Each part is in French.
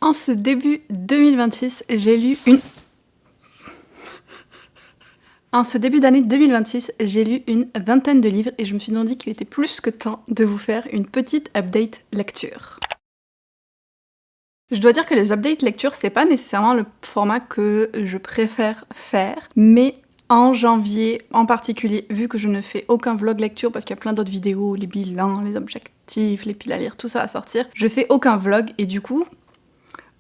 En ce début 2026, j'ai lu une... En ce début d'année 2026, j'ai lu une vingtaine de livres et je me suis donc dit qu'il était plus que temps de vous faire une petite update lecture. Je dois dire que les updates lecture, c'est pas nécessairement le format que je préfère faire, mais en janvier en particulier, vu que je ne fais aucun vlog lecture parce qu'il y a plein d'autres vidéos, les bilans, les objectifs, les piles à lire, tout ça à sortir, je fais aucun vlog et du coup,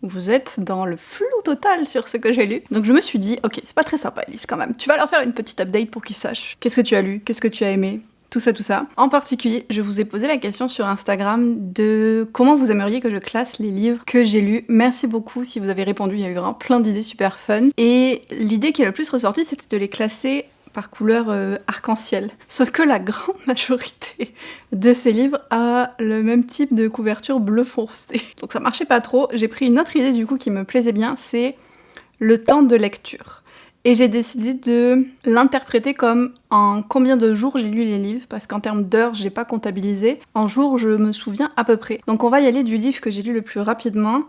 vous êtes dans le flou total sur ce que j'ai lu. Donc je me suis dit, ok, c'est pas très sympa Elise quand même, tu vas leur faire une petite update pour qu'ils sachent qu'est-ce que tu as lu, qu'est-ce que tu as aimé, tout ça, tout ça. En particulier, je vous ai posé la question sur Instagram de comment vous aimeriez que je classe les livres que j'ai lus. Merci beaucoup si vous avez répondu, il y a eu vraiment plein d'idées super fun. Et l'idée qui est le plus ressortie, c'était de les classer par couleur arc-en-ciel. Sauf que la grande majorité de ces livres a le même type de couverture bleu foncé. Donc ça marchait pas trop. J'ai pris une autre idée du coup qui me plaisait bien, c'est le temps de lecture. Et j'ai décidé de l'interpréter comme en combien de jours j'ai lu les livres, parce qu'en termes d'heures, j'ai pas comptabilisé. En jours, je me souviens à peu près. Donc on va y aller du livre que j'ai lu le plus rapidement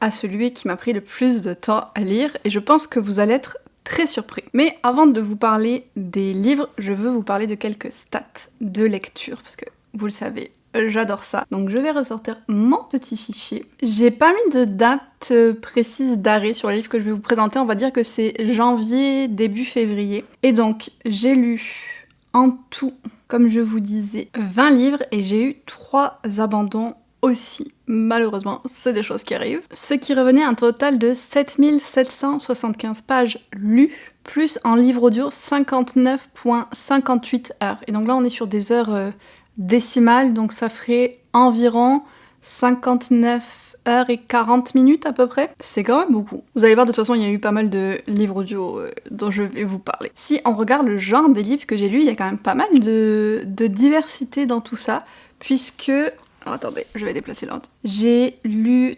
à celui qui m'a pris le plus de temps à lire, et je pense que vous allez être très surpris. Mais avant de vous parler des livres, je veux vous parler de quelques stats de lecture, parce que vous le savez, j'adore ça. Donc je vais ressortir mon petit fichier. J'ai pas mis de date précise d'arrêt sur le livre que je vais vous présenter, on va dire que c'est janvier, début février. Et donc j'ai lu en tout, comme je vous disais, 20 livres et j'ai eu 3 abandons aussi. Malheureusement, c'est des choses qui arrivent. Ce qui revenait à un total de 7775 pages lues, plus en livre audio 59,58 heures. Et donc là, on est sur des heures décimales, donc ça ferait environ 59 heures et 40 minutes à peu près. C'est quand même beaucoup. Vous allez voir, de toute façon, il y a eu pas mal de livres audio dont je vais vous parler. Si on regarde le genre des livres que j'ai lus, il y a quand même pas mal de diversité dans tout ça, puisque... Alors attendez, je vais déplacer l'ordre. J'ai lu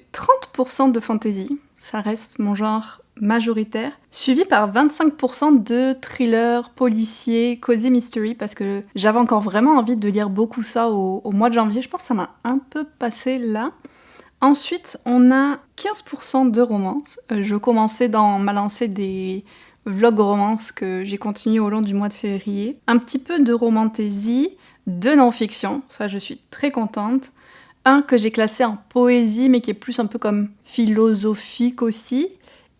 30% de fantasy, ça reste mon genre majoritaire, suivi par 25% de thriller, policier, cozy mystery, parce que j'avais encore vraiment envie de lire beaucoup ça au mois de janvier. Je pense que ça m'a un peu passé là. Ensuite, on a 15% de romance. Je commençais dans ma lancée des vlogs romance que j'ai continué au long du mois de février. Un petit peu de romantasy, de non-fiction, ça je suis très contente. Un que j'ai classé en poésie, mais qui est plus un peu comme philosophique aussi.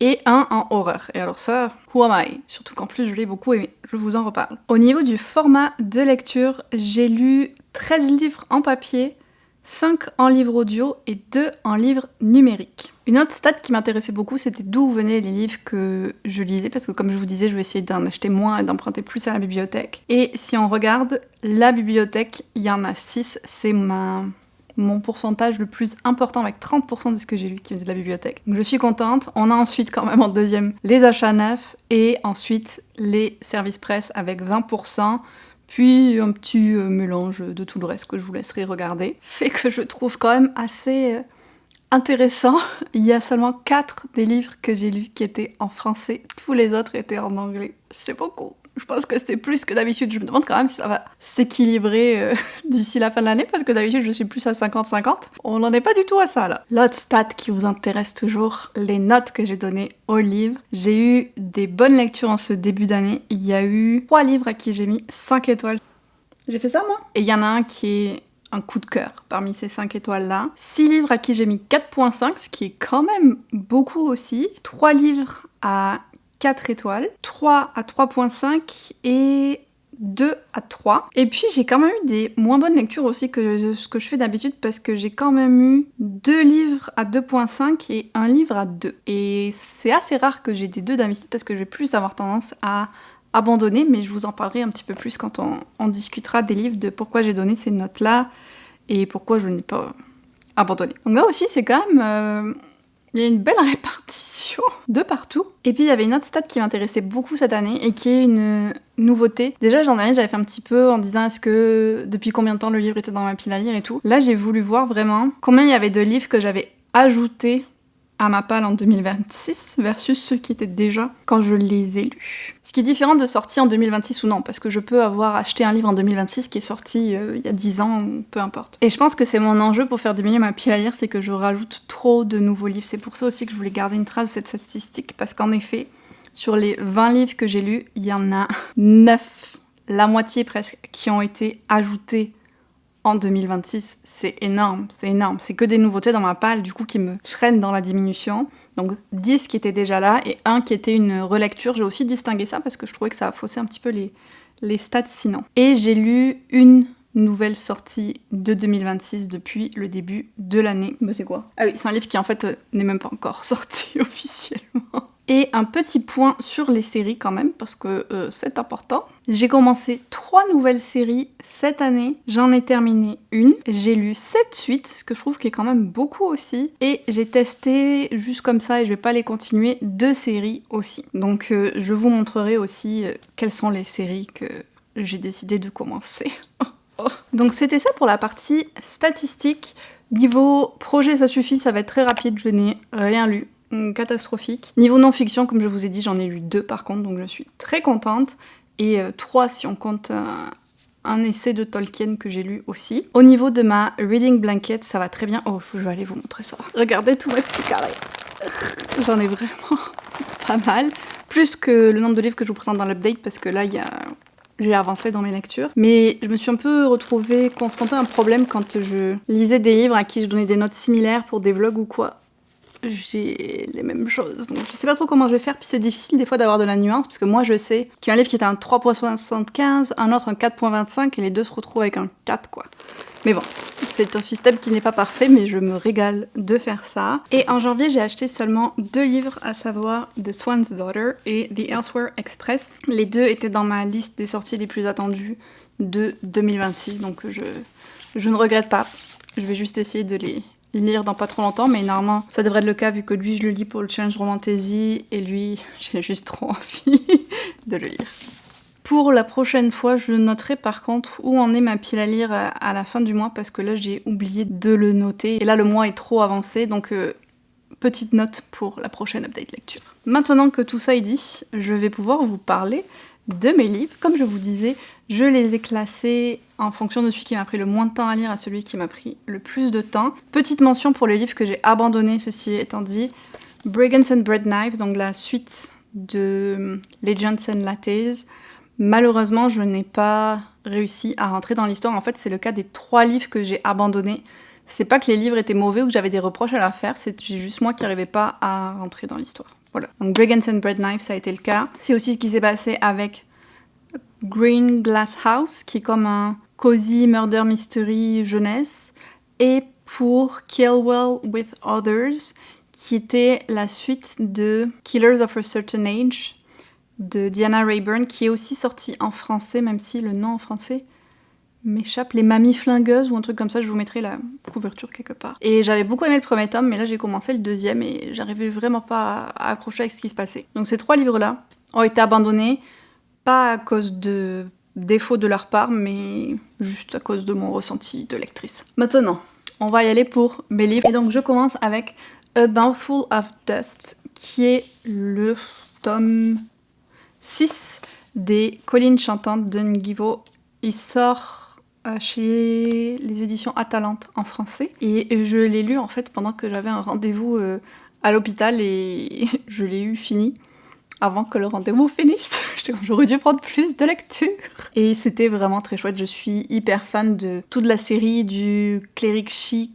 Et un en horreur. Et alors ça, who am I? Surtout qu'en plus je l'ai beaucoup aimé, je vous en reparle. Au niveau du format de lecture, j'ai lu 13 livres en papier, 5 en livre audio et 2 en livre numérique. Une autre stat qui m'intéressait beaucoup, c'était d'où venaient les livres que je lisais, parce que comme je vous disais, je vais essayer d'en acheter moins et d'emprunter plus à la bibliothèque. Et si on regarde la bibliothèque, il y en a 6, c'est mon pourcentage le plus important avec 30% de ce que j'ai lu qui venait de la bibliothèque. Donc je suis contente. On a ensuite quand même en deuxième les achats neufs et ensuite les services presse avec 20%. Puis un petit mélange de tout le reste que je vous laisserai regarder. Fait que je trouve quand même assez intéressant. Il y a seulement 4 des livres que j'ai lus qui étaient en français. Tous les autres étaient en anglais. C'est beaucoup. Je pense que c'est plus que d'habitude. Je me demande quand même si ça va s'équilibrer d'ici la fin de l'année, parce que d'habitude je suis plus à 50-50. On n'en est pas du tout à ça là. L'autre stat qui vous intéresse toujours, les notes que j'ai données aux livres. J'ai eu des bonnes lectures en ce début d'année. Il y a eu 3 livres à qui j'ai mis 5 étoiles. J'ai fait ça moi. Et il y en a un qui est un coup de cœur parmi ces 5 étoiles là. 6 livres à qui j'ai mis 4.5, ce qui est quand même beaucoup aussi. 3 livres à 4 étoiles, 3 à 3.5 et 2 à 3. Et puis j'ai quand même eu des moins bonnes lectures aussi que ce que je fais d'habitude, parce que j'ai quand même eu 2 livres à 2.5 et 1 livre à 2. Et c'est assez rare que j'ai des 2 d'habitude, parce que je vais plus avoir tendance à abandonner, mais je vous en parlerai un petit peu plus quand on discutera des livres, de pourquoi j'ai donné ces notes-là et pourquoi je n'ai pas abandonné. Donc là aussi c'est quand même... il y a une belle répartition de partout. Et puis il y avait une autre stat qui m'intéressait beaucoup cette année et qui est une nouveauté. Déjà j'avais fait un petit peu en disant est-ce que depuis combien de temps le livre était dans ma pile à lire et tout. Là j'ai voulu voir vraiment combien il y avait de livres que j'avais ajoutés à ma palle en 2026 versus ceux qui étaient déjà quand je les ai lus. Ce qui est différent de sortie en 2026 ou non, parce que je peux avoir acheté un livre en 2026 qui est sorti il y a 10 ans, peu importe. Et je pense que c'est mon enjeu pour faire diminuer ma pile à lire, c'est que je rajoute trop de nouveaux livres. C'est pour ça aussi que je voulais garder une trace de cette statistique, parce qu'en effet, sur les 20 livres que j'ai lus, il y en a 9, la moitié presque, qui ont été ajoutés en 2026. C'est énorme, c'est énorme. C'est que des nouveautés dans ma palle, du coup, qui me freinent dans la diminution. Donc 10 qui étaient déjà là et 1 qui était une relecture. J'ai aussi distingué ça parce que je trouvais que ça a faussé un petit peu les stats sinon. Et j'ai lu une nouvelle sortie de 2026 depuis le début de l'année. Mais c'est quoi? Ah oui, c'est un livre qui en fait n'est même pas encore sorti officiellement. Et un petit point sur les séries quand même, parce que c'est important. J'ai commencé 3 nouvelles séries cette année, j'en ai terminé une, j'ai lu 7 suites, ce que je trouve qui est quand même beaucoup aussi, et j'ai testé juste comme ça, et je vais pas les continuer, 2 séries aussi. Donc je vous montrerai aussi quelles sont les séries que j'ai décidé de commencer. Donc c'était ça pour la partie statistique. Niveau projet, ça suffit, ça va être très rapide, je n'ai rien lu. Catastrophique. Niveau non-fiction, comme je vous ai dit, j'en ai lu 2 par contre, donc je suis très contente. Et 3 si on compte un essai de Tolkien que j'ai lu aussi. Au niveau de ma reading blanket, ça va très bien. Oh, je vais aller vous montrer ça. Regardez tous mes petits carrés. J'en ai vraiment pas mal. Plus que le nombre de livres que je vous présente dans l'update, parce que là, j'ai avancé dans mes lectures. Mais je me suis un peu retrouvée confrontée à un problème quand je lisais des livres à qui je donnais des notes similaires pour des vlogs ou quoi. J'ai les mêmes choses, donc je sais pas trop comment je vais faire, puis c'est difficile des fois d'avoir de la nuance, parce que moi je sais qu'il y a un livre qui est un 3.75, un autre un 4.25, et les deux se retrouvent avec un 4 quoi. Mais bon, c'est un système qui n'est pas parfait, mais je me régale de faire ça. Et en janvier, j'ai acheté seulement 2 livres, à savoir The Swan's Daughter et The Elsewhere Express. Les 2 étaient dans ma liste des sorties les plus attendues de 2026, donc je ne regrette pas. Je vais juste essayer de les lire dans pas trop longtemps, mais normalement ça devrait être le cas vu que lui je le lis pour le challenge Romantasy et lui j'ai juste trop envie de le lire. Pour la prochaine fois, je noterai par contre où en est ma pile à lire à la fin du mois, parce que là j'ai oublié de le noter et là le mois est trop avancé, donc petite note pour la prochaine update lecture. Maintenant que tout ça est dit, je vais pouvoir vous parler de mes livres. Comme je vous disais, je les ai classés en fonction de celui qui m'a pris le moins de temps à lire à celui qui m'a pris le plus de temps. Petite mention pour les livres que j'ai abandonnés, ceci étant dit. Brigands and Bread Knives, donc la suite de Legends and Lattes. Malheureusement, je n'ai pas réussi à rentrer dans l'histoire. En fait, c'est le cas des 3 livres que j'ai abandonnés. C'est pas que les livres étaient mauvais ou que j'avais des reproches à leur faire, c'est juste moi qui n'arrivais pas à rentrer dans l'histoire. Voilà. Donc Brigands and Bread Knives, ça a été le cas. C'est aussi ce qui s'est passé avec Green Glass House, qui est comme un cozy murder mystery jeunesse, et pour Kill Well with Others, qui était la suite de Killers of a Certain Age de Diana Rayburn, qui est aussi sorti en français, même si le nom en français m'échappe, Les Mamies Flingueuses ou un truc comme ça, je vous mettrai la couverture quelque part. Et j'avais beaucoup aimé le premier tome, mais là j'ai commencé le deuxième et j'arrivais vraiment pas à accrocher avec ce qui se passait. Donc ces 3 livres-là ont été abandonnés, pas à cause de défauts de leur part, mais juste à cause de mon ressenti de lectrice. Maintenant, on va y aller pour mes livres. Et donc je commence avec A Mouthful of Dust, qui est le tome 6 des Collines chantantes de Nguivo. Il sort chez les éditions Atalante en français. Et je l'ai lu en fait pendant que j'avais un rendez-vous à l'hôpital et je l'ai eu fini avant que le rendez-vous finisse. J'aurais dû prendre plus de lecture. Et c'était vraiment très chouette. Je suis hyper fan de toute la série du cléric Chi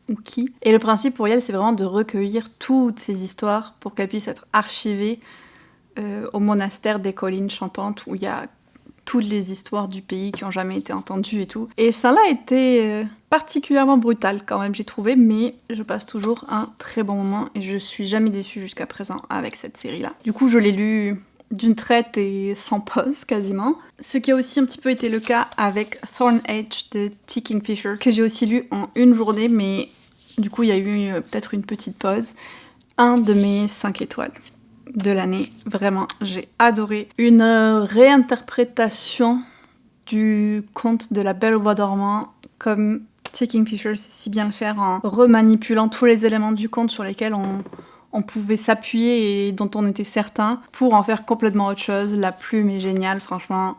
ou Qui. Et le principe pour elle, c'est vraiment de recueillir toutes ces histoires pour qu'elles puissent être archivées au monastère des Collines chantantes où il y a toutes les histoires du pays qui ont jamais été entendues et tout. Et ça a été particulièrement brutal quand même, j'ai trouvé, mais je passe toujours un très bon moment et je suis jamais déçue jusqu'à présent avec cette série-là. Du coup, je l'ai lu d'une traite et sans pause quasiment. Ce qui a aussi un petit peu été le cas avec Thorn Edge de T. Kingfisher, que j'ai aussi lu en une journée, mais du coup, il y a eu peut-être une petite pause. Un de mes 5 étoiles de l'année, vraiment, j'ai adoré. Une réinterprétation du conte de la Belle au bois dormant, comme T. Kingfisher sait si bien le faire en remanipulant tous les éléments du conte sur lesquels on pouvait s'appuyer et dont on était certain pour en faire complètement autre chose. La plume est géniale, franchement.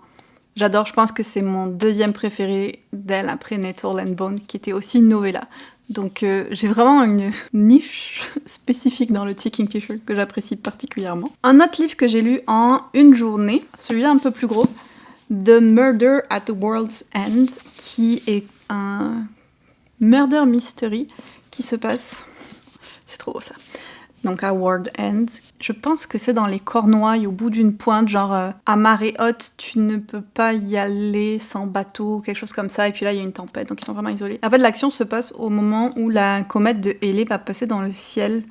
J'adore, je pense que c'est mon deuxième préféré d'elle après Nettle and Bone, qui était aussi une novella. Donc j'ai vraiment une niche spécifique dans le Tea Kingfisher que j'apprécie particulièrement. Un autre livre que j'ai lu en une journée, celui-là un peu plus gros, The Murder at the World's End, qui est un murder mystery qui se passe... C'est trop beau ça. Donc à World End. Je pense que c'est dans les Cornouailles, au bout d'une pointe, genre à marée haute, tu ne peux pas y aller sans bateau, quelque chose comme ça. Et puis là, il y a une tempête, donc ils sont vraiment isolés. En fait, l'action se passe au moment où la comète de Halley va passer dans le ciel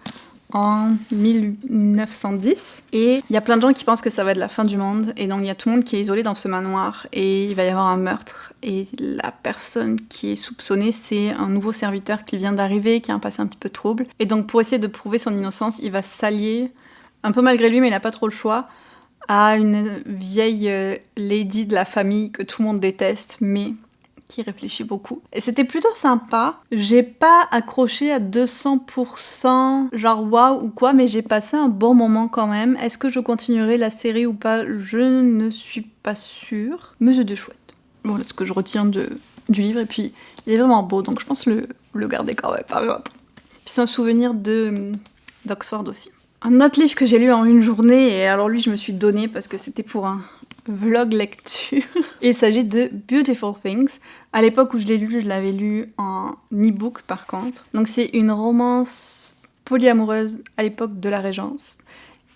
en 1910. Et il y a plein de gens qui pensent que ça va être la fin du monde. Et donc il y a tout le monde qui est isolé dans ce manoir. Et il va y avoir un meurtre. Et la personne qui est soupçonnée, c'est un nouveau serviteur qui vient d'arriver, qui a un passé un petit peu trouble. Et donc pour essayer de prouver son innocence, il va s'allier, un peu malgré lui, mais il n'a pas trop le choix, à une vieille lady de la famille que tout le monde déteste, mais qui réfléchit beaucoup. Et c'était plutôt sympa. J'ai pas accroché à 200%, genre waouh ou quoi, mais j'ai passé un bon moment quand même. Est-ce que je continuerai la série ou pas? Je ne suis pas sûre, mais c'était chouette. Voilà ce que je retiens du livre, et puis il est vraiment beau, donc je pense le garder quand même, par contre. Puis c'est un souvenir d'Oxford aussi. Un autre livre que j'ai lu en une journée, et alors lui je me suis donné parce que c'était pour un vlog lecture. Il s'agit de Beautiful Things. À l'époque où je l'ai lu, je l'avais lu en e-book par contre. Donc c'est une romance polyamoureuse à l'époque de la Régence.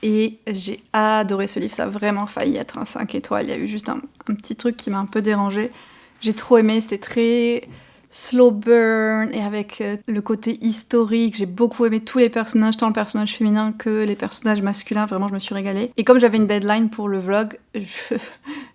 Et j'ai adoré ce livre, ça a vraiment failli être un 5 étoiles. Il y a eu juste un petit truc qui m'a un peu dérangée. J'ai trop aimé, c'était très slow burn et avec le côté historique. J'ai beaucoup aimé tous les personnages, tant le personnage féminin que les personnages masculins. Vraiment, je me suis régalée. Et comme j'avais une deadline pour le vlog,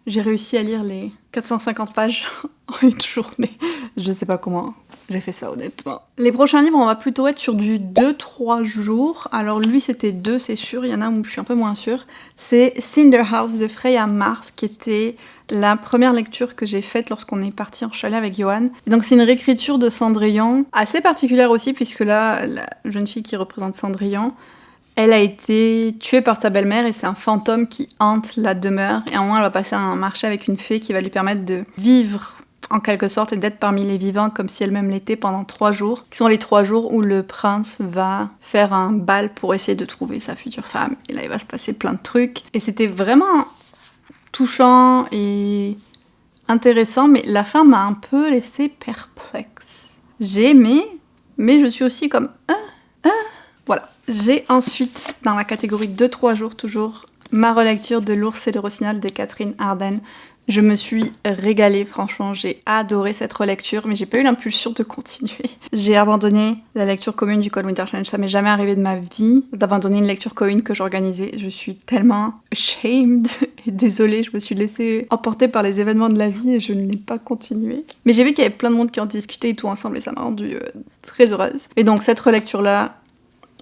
j'ai réussi à lire les 450 pages en une journée. Je sais pas comment j'ai fait ça, honnêtement. Les prochains livres, on va plutôt être sur du 2-3 jours. Alors lui, c'était 2, c'est sûr. Il y en a où je suis un peu moins sûre. C'est Cinder House de Freya Mars, qui était la première lecture que j'ai faite lorsqu'on est parti en chalet avec Johan. Et donc c'est une réécriture de Cendrillon, assez particulière aussi, puisque là, la jeune fille qui représente Cendrillon, elle a été tuée par sa belle-mère et c'est un fantôme qui hante la demeure. Et à un moment, elle va passer à un marché avec une fée qui va lui permettre de vivre en quelque sorte et d'être parmi les vivants comme si elle-même l'était pendant 3 jours, qui sont les 3 jours où le prince va faire un bal pour essayer de trouver sa future femme. Et là, il va se passer plein de trucs. Et c'était vraiment touchant et intéressant, mais la fin m'a un peu laissée perplexe. J'ai aimé, mais je suis aussi comme... Voilà. J'ai ensuite, dans la catégorie 2-3 jours toujours, ma relecture de L'ours et le rossignol de Catherine Arden. Je me suis régalée, franchement, j'ai adoré cette relecture, mais j'ai pas eu l'impulsion de continuer. J'ai abandonné la lecture commune du Cold Winter Challenge, ça m'est jamais arrivé de ma vie d'abandonner une lecture commune que j'organisais. Je suis tellement ashamed et désolée, je me suis laissée emporter par les événements de la vie et je ne l'ai pas continué. Mais j'ai vu qu'il y avait plein de monde qui en discutait et tout ensemble et ça m'a rendue très heureuse. Et donc cette relecture-là,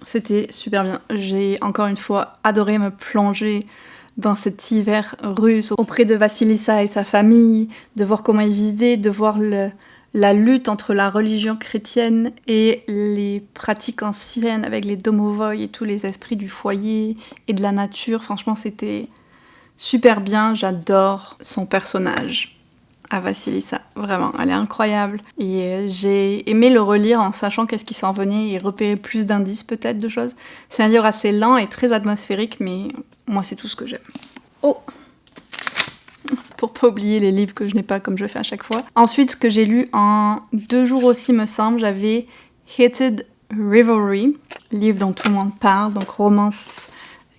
c'était super bien. J'ai encore une fois adoré me plonger dans cet hiver russe auprès de Vassilissa et sa famille, de voir comment ils vivaient, de voir la lutte entre la religion chrétienne et les pratiques anciennes avec les domovoi et tous les esprits du foyer et de la nature. Franchement, c'était super bien. J'adore son personnage à Vassilissa, vraiment, elle est incroyable. Et j'ai aimé le relire en sachant qu'est-ce qui s'en venait et repérer plus d'indices peut-être de choses. C'est un livre assez lent et très atmosphérique, mais moi c'est tout ce que j'aime. Oh, pour pas oublier les livres que je n'ai pas comme je fais à chaque fois. Ensuite, ce que j'ai lu en 2 jours aussi me semble, j'avais Heated Revelry, livre dont tout le monde parle, donc romance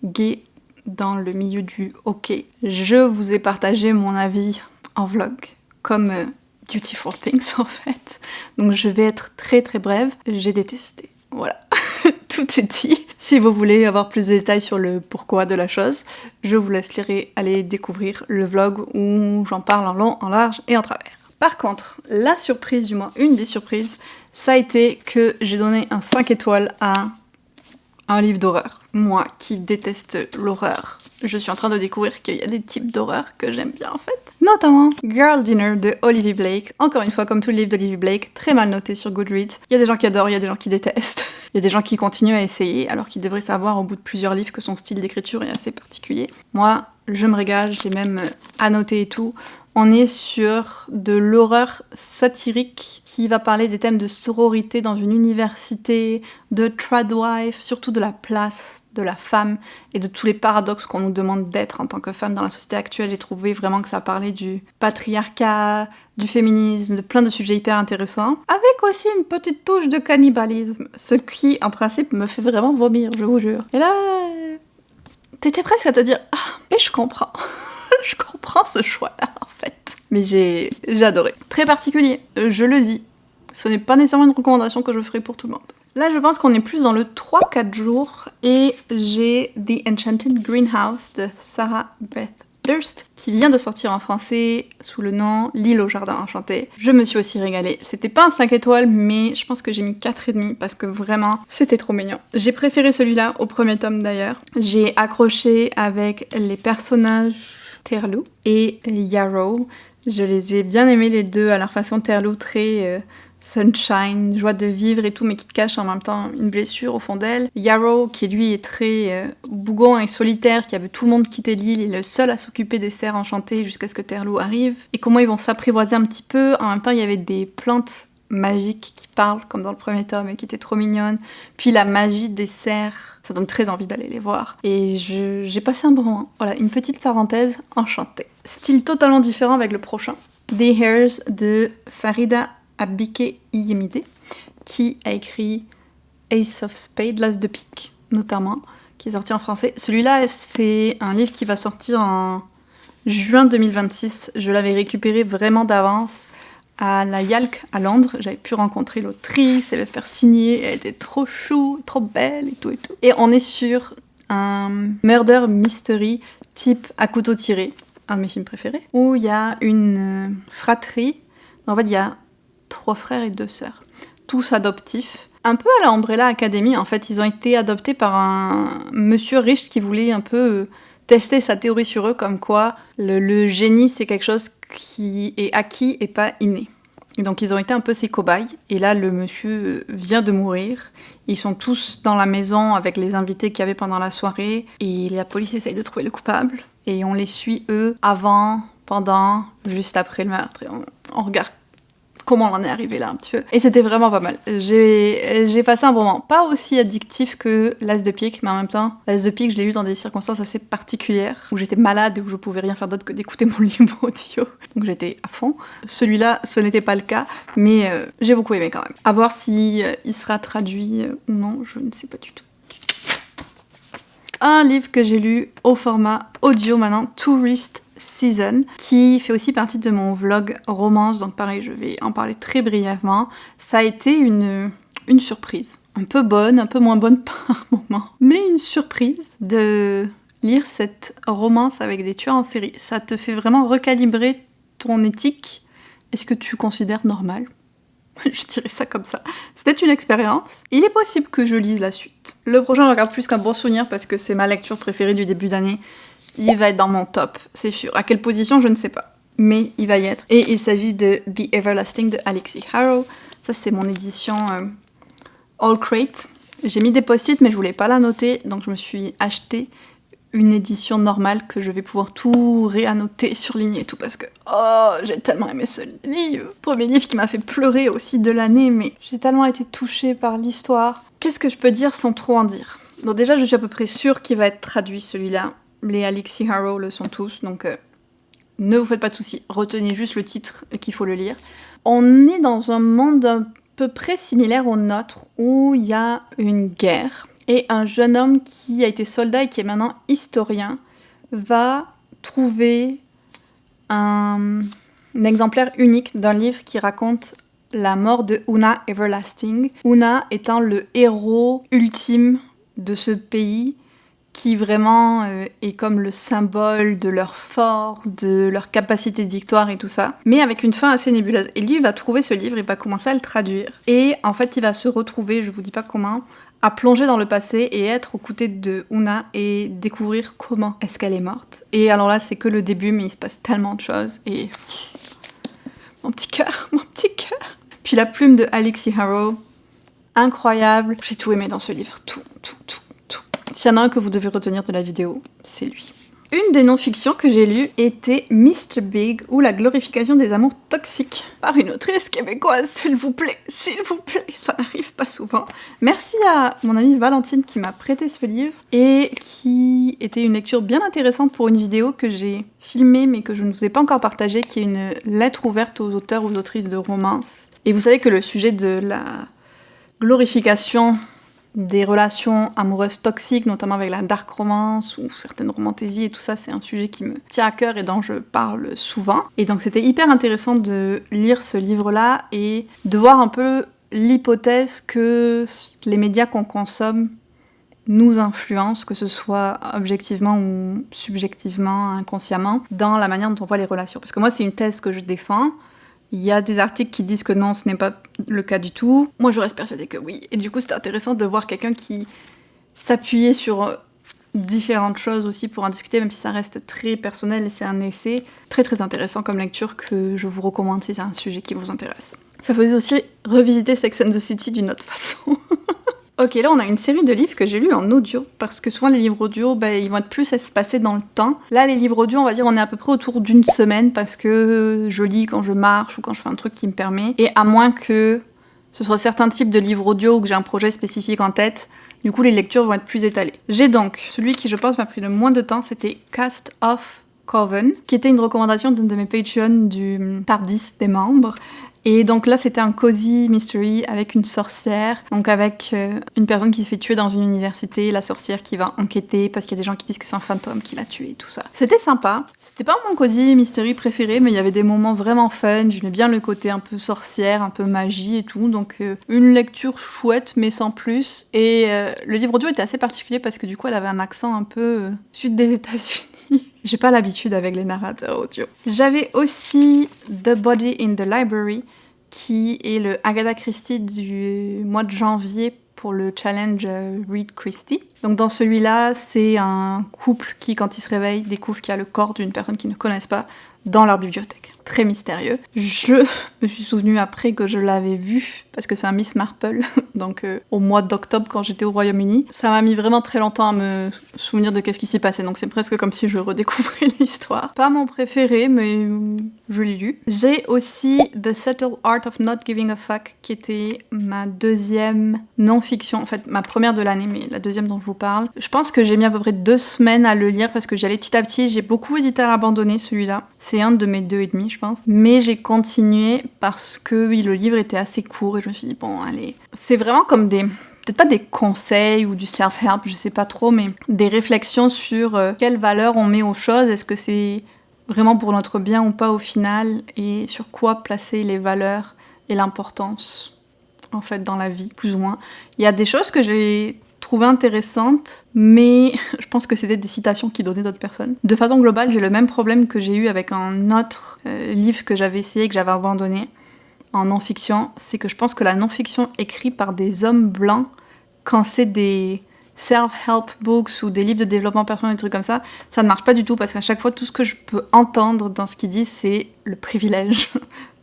gay dans le milieu du hockey. Je vous ai partagé mon avis en vlog, comme Beautiful Things en fait. Donc je vais être très très brève. J'ai détesté. Voilà. Tout est dit. Si vous voulez avoir plus de détails sur le pourquoi de la chose, je vous laisserai aller découvrir le vlog où j'en parle en long, en large et en travers. Par contre, la surprise, du moins une des surprises, ça a été que j'ai donné un 5 étoiles à un livre d'horreur. Moi qui déteste l'horreur, je suis en train de découvrir qu'il y a des types d'horreur que j'aime bien en fait. Notamment Girl Dinner de Olivia Blake. Encore une fois, comme tous les livres d'Olivia Blake, très mal noté sur Goodreads. Il y a des gens qui adorent, il y a des gens qui détestent. Il y a des gens qui continuent à essayer, alors qu'ils devraient savoir au bout de plusieurs livres que son style d'écriture est assez particulier. Moi, je me régale, je l'ai même annoté et tout. On est sur de l'horreur satirique qui va parler des thèmes de sororité dans une université, de tradwife, surtout de la place de la femme et de tous les paradoxes qu'on nous demande d'être en tant que femme dans la société actuelle. J'ai trouvé vraiment que ça parlait du patriarcat, du féminisme, de plein de sujets hyper intéressants, avec aussi une petite touche de cannibalisme, ce qui en principe me fait vraiment vomir, je vous jure. Et là, t'étais presque à te dire « Ah, mais je comprends !» Je comprends ce choix-là, en fait. Mais j'ai adoré. Très particulier, je le dis. Ce n'est pas nécessairement une recommandation que je ferai pour tout le monde. Là, je pense qu'on est plus dans le 3-4 jours, et j'ai The Enchanted Greenhouse de Sarah Beth Durst, qui vient de sortir en français sous le nom L'île au jardin enchanté. Je me suis aussi régalée. C'était pas un 5 étoiles, mais je pense que j'ai mis 4,5 parce que vraiment, c'était trop mignon. J'ai préféré celui-là au premier tome d'ailleurs. J'ai accroché avec les personnages Terlou et Yarrow. Je les ai bien aimés les deux à leur façon. Terlou très sunshine, joie de vivre et tout, mais qui cache en même temps une blessure au fond d'elle. Yarrow, qui lui est très bougon et solitaire, qui a vu tout le monde quitter l'île, est le seul à s'occuper des serres enchantées jusqu'à ce que Terlou arrive. Et comment ils vont s'apprivoiser un petit peu. En même temps, il y avait des plantes magiques qui parlent, comme dans le premier tome, et qui étaient trop mignonnes. Puis la magie des serres, ça donne très envie d'aller les voir. Et j'ai passé un bon moment. Voilà, une petite parenthèse enchantée. Style totalement différent avec le prochain. The Hairs de Farida Abike Iyemide, qui a écrit Ace of Spades, l'As de pique, notamment, qui est sorti en français. Celui-là, c'est un livre qui va sortir en juin 2026. Je l'avais récupéré vraiment d'avance à la Yalc à Londres. J'avais pu rencontrer l'autrice, elle me faire signer, elle était trop chou, trop belle et tout et tout. Et on est sur un murder mystery type à couteau tiré, un de mes films préférés, où il y a une fratrie. En fait, il y a 3 frères et 2 sœurs, tous adoptifs. Un peu à la Umbrella Academy, en fait, ils ont été adoptés par un monsieur riche qui voulait un peu tester sa théorie sur eux, comme quoi le génie, c'est quelque chose qui est acquis et pas inné. Et donc ils ont été un peu ses cobayes, et là le monsieur vient de mourir, ils sont tous dans la maison avec les invités qu'il y avait pendant la soirée, et la police essaye de trouver le coupable, et on les suit eux avant, pendant, juste après le meurtre, et on regarde comment on en est arrivé là un petit peu. Et c'était vraiment pas mal. J'ai passé un bon moment. Pas aussi addictif que l'As de pique, mais en même temps, l'As de pique, je l'ai lu dans des circonstances assez particulières, où j'étais malade et où je pouvais rien faire d'autre que d'écouter mon livre audio. Donc j'étais à fond. Celui-là, ce n'était pas le cas, mais j'ai beaucoup aimé quand même. À voir si il sera traduit ou non, je ne sais pas du tout. Un livre que j'ai lu au format audio maintenant, Tourist Season, qui fait aussi partie de mon vlog romance, donc pareil, je vais en parler très brièvement. Ça a été une surprise, un peu bonne, un peu moins bonne par moment, mais une surprise de lire cette romance avec des tueurs en série. Ça te fait vraiment recalibrer ton éthique et ce que tu considères normal. Je dirais ça comme ça. C'était une expérience. Il est possible que je lise la suite. Le prochain, je le regarde plus qu'un bon souvenir parce que c'est ma lecture préférée du début d'année. Il va être dans mon top, c'est sûr. À quelle position, je ne sais pas. Mais il va y être. Et il s'agit de The Everlasting de Alexi Harrow. Ça, c'est mon édition All Crate. J'ai mis des post-it, mais je voulais pas la noter. Donc, je me suis acheté une édition normale que je vais pouvoir tout réannoter, surligner et tout. Parce que, oh, j'ai tellement aimé ce livre. Premier livre qui m'a fait pleurer aussi de l'année. Mais j'ai tellement été touchée par l'histoire. Qu'est-ce que je peux dire sans trop en dire? Donc déjà, je suis à peu près sûre qu'il va être traduit, celui-là. Les Alexi Harrow le sont tous, donc ne vous faites pas de soucis, retenez juste le titre qu'il faut le lire. On est dans un monde à peu près similaire au nôtre, où il y a une guerre, et un jeune homme qui a été soldat et qui est maintenant historien va trouver un exemplaire unique d'un livre qui raconte la mort de Una Everlasting. Una étant le héros ultime de ce pays, qui vraiment est comme le symbole de leur force, de leur capacité de victoire et tout ça, mais avec une fin assez nébuleuse. Et lui, il va trouver ce livre, il va commencer à le traduire, et en fait, il va se retrouver, je vous dis pas comment, à plonger dans le passé et être aux côtés de Una et découvrir comment est-ce qu'elle est morte. Et alors là, c'est que le début, mais il se passe tellement de choses et... mon petit cœur. Puis la plume de Alexi Harrow, incroyable. J'ai tout aimé dans ce livre, tout. S'il y en a un que vous devez retenir de la vidéo, c'est lui. Une des non-fictions que j'ai lues était Mr. Big ou la glorification des amours toxiques par une autrice québécoise, s'il vous plaît, ça n'arrive pas souvent. Merci à mon amie Valentine qui m'a prêté ce livre et qui était une lecture bien intéressante pour une vidéo que j'ai filmée mais que je ne vous ai pas encore partagée, qui est une lettre ouverte aux auteurs ou aux autrices de romances. Et vous savez que le sujet de la glorification des relations amoureuses toxiques, notamment avec la dark romance ou certaines romantésies et tout ça, c'est un sujet qui me tient à cœur et dont je parle souvent. Et donc c'était hyper intéressant de lire ce livre-là et de voir un peu l'hypothèse que les médias qu'on consomme nous influencent, que ce soit objectivement ou subjectivement, inconsciemment, dans la manière dont on voit les relations. Parce que moi, c'est une thèse que je défends. Il y a des articles qui disent que non, ce n'est pas le cas du tout. Moi, je reste persuadée que oui. Et du coup, c'était intéressant de voir quelqu'un qui s'appuyait sur différentes choses aussi pour en discuter, même si ça reste très personnel et c'est un essai. Très très intéressant comme lecture que je vous recommande si c'est un sujet qui vous intéresse. Ça faisait aussi revisiter Sex and the City d'une autre façon. Ok, là on a une série de livres que j'ai lus en audio, parce que souvent les livres audio, ils vont être plus espacés dans le temps. Là les livres audio, on va dire, on est à peu près autour d'une semaine, parce que je lis quand je marche ou quand je fais un truc qui me permet. Et à moins que ce soit certains types de livres audio ou que j'ai un projet spécifique en tête, du coup les lectures vont être plus étalées. J'ai donc, celui qui je pense m'a pris le moins de temps, c'était Cast Off Coven, qui était une recommandation d'une de mes Patreons du Tardis des membres. Et donc là, c'était un cozy mystery avec une sorcière, donc avec une personne qui se fait tuer dans une université, la sorcière qui va enquêter parce qu'il y a des gens qui disent que c'est un fantôme qui l'a tué et tout ça. C'était sympa. C'était pas mon cozy mystery préféré, mais il y avait des moments vraiment fun. J'aimais bien le côté un peu sorcière, un peu magie et tout, donc une lecture chouette mais sans plus. Et le livre audio était assez particulier parce que du coup, elle avait un accent un peu sud des États-Unis. J'ai pas l'habitude avec les narrateurs audio. J'avais aussi The Body in the Library, qui est le Agatha Christie du mois de janvier pour le challenge Read Christie. Donc dans celui-là, c'est un couple qui, quand il se réveille, découvre qu'il y a le corps d'une personne qu'ils ne connaissent pas dans leur bibliothèque. Très mystérieux. Je me suis souvenue après que je l'avais vu, parce que c'est un Miss Marple, donc au mois d'octobre quand j'étais au Royaume-Uni. Ça m'a mis vraiment très longtemps à me souvenir de qu'est-ce qui s'y passait, donc c'est presque comme si je redécouvrais l'histoire. Pas mon préféré, mais je l'ai lu. J'ai aussi The Subtle Art of Not Giving a Fuck, qui était ma deuxième non-fiction, en fait ma première de l'année, mais la deuxième dont je vous parle. Je pense que j'ai mis à peu près 2 semaines à le lire parce que j'y allais petit à petit. J'ai beaucoup hésité à l'abandonner, celui-là. C'est un de mes 2,5, je pense. Mais j'ai continué parce que oui, le livre était assez court et je me suis dit, bon, allez. C'est vraiment comme peut-être pas des conseils ou du self-help, je sais pas trop, mais des réflexions sur quelle valeur on met aux choses. Est-ce que c'est vraiment pour notre bien ou pas au final? Et sur quoi placer les valeurs et l'importance, en fait, dans la vie, plus ou moins. Il y a des choses que j'ai trouvées intéressantes, mais je pense que c'était des citations qui donnaient d'autres personnes. De façon globale, j'ai le même problème que j'ai eu avec un autre livre que j'avais essayé, que j'avais abandonné en non-fiction, c'est que je pense que la non-fiction écrite par des hommes blancs, quand c'est des self-help books ou des livres de développement personnel, des trucs comme ça ne marche pas du tout, parce qu'à chaque fois, tout ce que je peux entendre dans ce qu'ils disent, c'est le privilège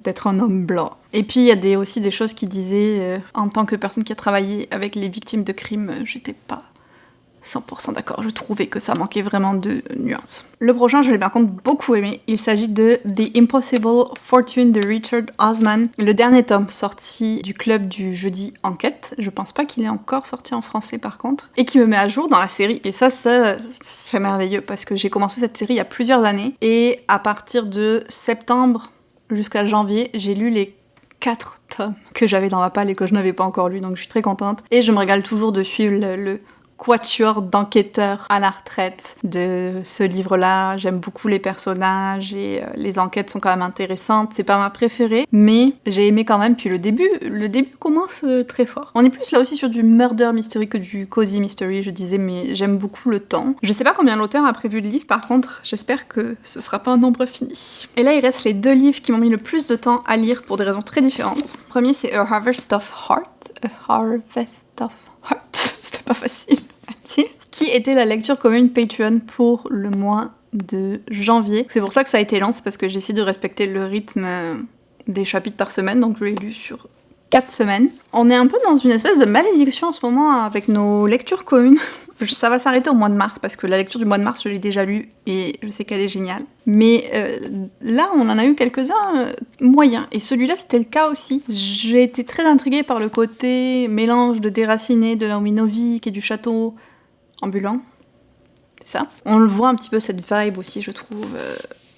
d'être un homme blanc. Et puis, il y a aussi des choses qui disaient, en tant que personne qui a travaillé avec les victimes de crimes, j'étais pas 100% d'accord, je trouvais que ça manquait vraiment de nuances. Le prochain, je l'ai par contre beaucoup aimé. Il s'agit de The Impossible Fortune de Richard Osman, le dernier tome sorti du club du jeudi Enquête. Je pense pas qu'il est encore sorti en français par contre. Et qui me met à jour dans la série. Et ça c'est merveilleux parce que j'ai commencé cette série il y a plusieurs années. Et à partir de septembre jusqu'à janvier, j'ai lu les 4 tomes que j'avais dans ma palle et que je n'avais pas encore lu. Donc je suis très contente. Et je me régale toujours de suivre le quatuor d'enquêteurs à la retraite de ce livre-là. J'aime beaucoup les personnages et les enquêtes sont quand même intéressantes. C'est pas ma préférée, mais j'ai aimé quand même. Puis le début commence très fort. On est plus là aussi sur du murder mystery que du cozy mystery, je disais, mais j'aime beaucoup le temps. Je sais pas combien l'auteur a prévu de livres, par contre, j'espère que ce sera pas un nombre fini. Et là, il reste les 2 livres qui m'ont mis le plus de temps à lire pour des raisons très différentes. Le premier, c'est A Harvest of Heart. A Harvest of Heart. pas facile à dire, qui était la lecture commune Patreon pour le mois de janvier. C'est pour ça que ça a été lent, c'est parce que j'ai essayé de respecter le rythme des chapitres par semaine, donc je l'ai lu sur 4 semaines. On est un peu dans une espèce de malédiction en ce moment avec nos lectures communes. Ça va s'arrêter au mois de mars, parce que la lecture du mois de mars, je l'ai déjà lue, et je sais qu'elle est géniale. Mais là, on en a eu quelques-uns moyens, et celui-là, c'était le cas aussi. J'ai été très intriguée par le côté mélange de Déraciné, de Naomi Novik et du château ambulant. C'est ça. On le voit un petit peu, cette vibe aussi, je trouve,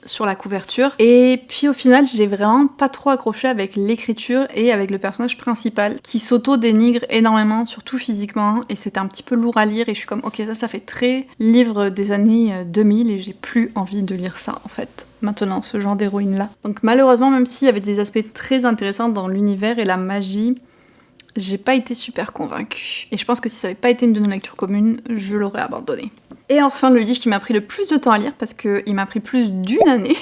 sur la couverture. Et puis au final, j'ai vraiment pas trop accroché avec l'écriture et avec le personnage principal qui s'auto-dénigre énormément, surtout physiquement, et c'était un petit peu lourd à lire et je suis comme ok, ça fait très livre des années 2000 et j'ai plus envie de lire ça en fait. Maintenant, ce genre d'héroïne là. Donc malheureusement, même s'il y avait des aspects très intéressants dans l'univers et la magie, j'ai pas été super convaincue. Et je pense que si ça avait pas été une de nos lectures communes, je l'aurais abandonné. Et enfin, le livre qui m'a pris le plus de temps à lire, parce qu'il m'a pris plus d'une année.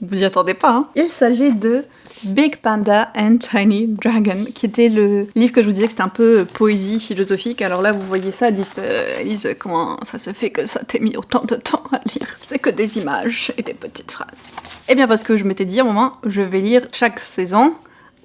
Vous y attendez pas, hein. Il s'agit de Big Panda and Tiny Dragon, qui était le livre que je vous disais que c'était un peu poésie philosophique. Alors là, vous voyez ça, dites Elise, comment ça se fait que ça t'ait mis autant de temps à lire? C'est que des images et des petites phrases. Eh bien parce que je m'étais dit à un moment, je vais lire chaque saison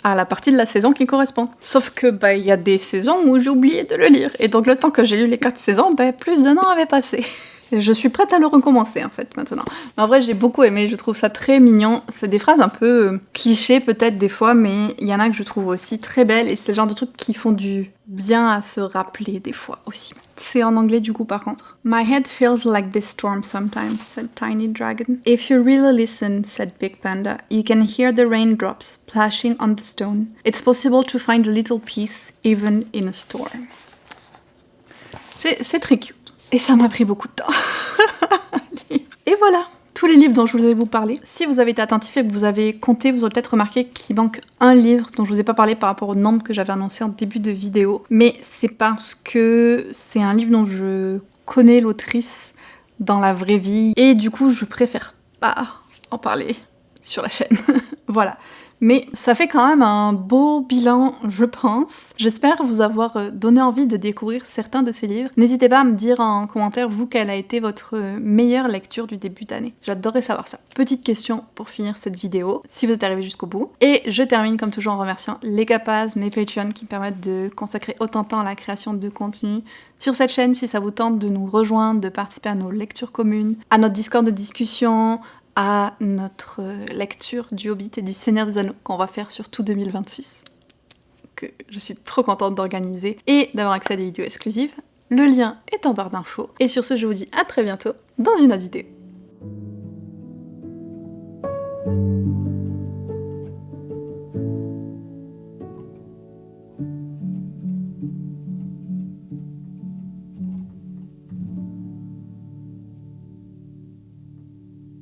à la partie de la saison qui correspond. Sauf que il y a des saisons où j'ai oublié de le lire. Et donc le temps que j'ai lu les 4 saisons, plus d'un an avait passé. Et je suis prête à le recommencer en fait maintenant. Mais en vrai j'ai beaucoup aimé, je trouve ça très mignon. C'est des phrases un peu clichés peut-être des fois, mais il y en a que je trouve aussi très belles et c'est le genre de trucs qui font du bien à se rappeler des fois aussi. C'est en anglais du coup par contre. My head feels like this storm sometimes, said Tiny Dragon. If you really listen, said Big Panda, you can hear the raindrops splashing on the stone. It's possible to find a little peace even in a storm. C'est très cute. Et ça m'a pris beaucoup de temps. Et voilà, tous les livres dont je voulais vous parler. Si vous avez été attentif et que vous avez compté, vous aurez peut-être remarqué qu'il manque un livre dont je vous ai pas parlé par rapport au nombre que j'avais annoncé en début de vidéo. Mais c'est parce que c'est un livre dont je connais l'autrice dans la vraie vie. Et du coup, je préfère pas en parler sur la chaîne. Voilà. Mais ça fait quand même un beau bilan, je pense. J'espère vous avoir donné envie de découvrir certains de ces livres. N'hésitez pas à me dire en commentaire, vous, quelle a été votre meilleure lecture du début d'année. J'adorerais savoir ça. Petite question pour finir cette vidéo, si vous êtes arrivé jusqu'au bout. Et je termine comme toujours en remerciant les Capaz, mes Patreons qui me permettent de consacrer autant de temps à la création de contenu sur cette chaîne. Si ça vous tente de nous rejoindre, de participer à nos lectures communes, à notre Discord de discussion, à notre lecture du Hobbit et du Seigneur des Anneaux qu'on va faire sur tout 2026, que je suis trop contente d'organiser et d'avoir accès à des vidéos exclusives. Le lien est en barre d'infos. Et sur ce, je vous dis à très bientôt dans une autre vidéo.